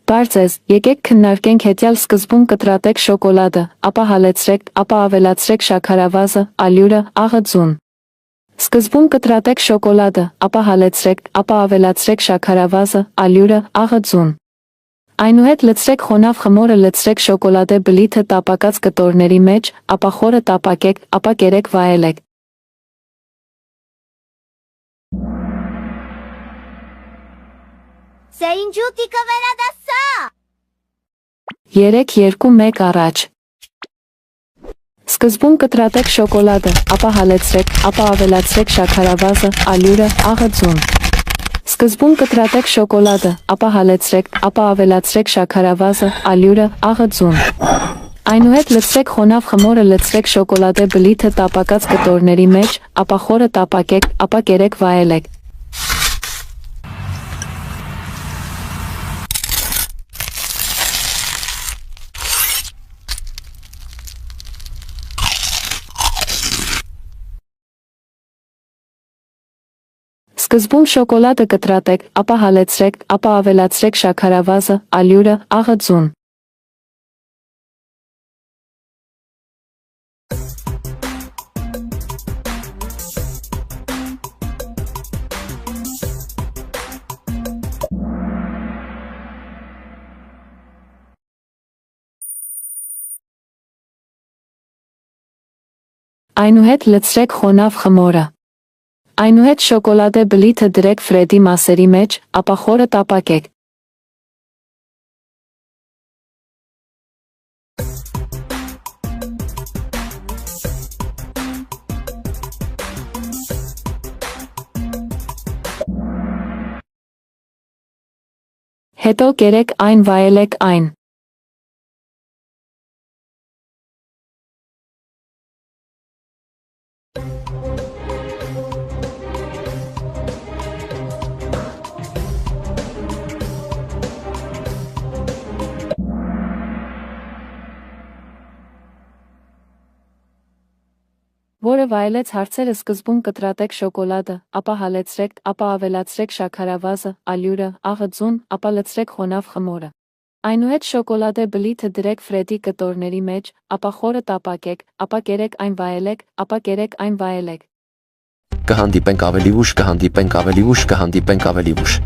Բարձ ես, եկեք քննարկենք հետյալ սկզբում կտրատեք շոկոլադը, ապա հալեցրեք, ապա ավելացրեք շաքարավազը, ալյուրը, աղը ձուն։ Սկզբում կտրատեք շոկոլադը, ապա հալեցրեք, ապա ավելացրեք շաքարավազը, ալյուրը, աղը ձուն։ Այնուհետ լցրեք խոնավ խմորը, լցրեք շոկոլադե բլիթը տապակած կտորների մեջ, ապա խորը տապակեք, ապա կերեք վայելեք։ 3-2-1 առաջ։ Սկզբում կտրատեք շոկոլադը, ապա հալեցրեք, ապա ավելացրեք շաքարավազը, ալյուրը, աղը ձուն։ Սկզբում կտրատեք շոկոլադը, ապա հալեցրեք, ապա ավելացրեք շաքարավազը, ալյուրը, աղը ձուն։ Այնուհետ լցրեք խոնավ խմորը, լցրեք շոկոլադե բլիթը տապակած կտորների մեջ, ապա խորը տապակեք, ապա կերեք վայելեք։ Սկզբում շոկոլադը կտրատեք, ապա հալեցրեք, ապա ավելացրեք շաքարավազը, ալյուրը, աղը ձուն։ Այնուհետ լցրեք խոնավ խմորը։ Այնուհետ շոկոլադե բլիթը դրեք ֆրեդի մասերի մեջ, ապա խորը տապակեք։ Հետո կերեք այն, վայելեք այն։ Որը վայելեց հարցերը, սկզբում կտրատեք շոկոլադը, ապա հալեցրեք, ապա ավելացրեք շաքարավազը, ալյուրը, աղը ձուն, ապա լցրեք խոնավ խմորը։ Այնուհետ շոկոլադե բլիթը դրեք ֆրեդի կտորների մեջ, ապա խորը տապակեք, ապա կերեք այն, վայելեք, ապա կերեք այն, վայելեք։ Կհանդիպենք ավելի ուշ, կհանդիպենք ավելի ուշ, կհանդիպենք ավելի ուշ։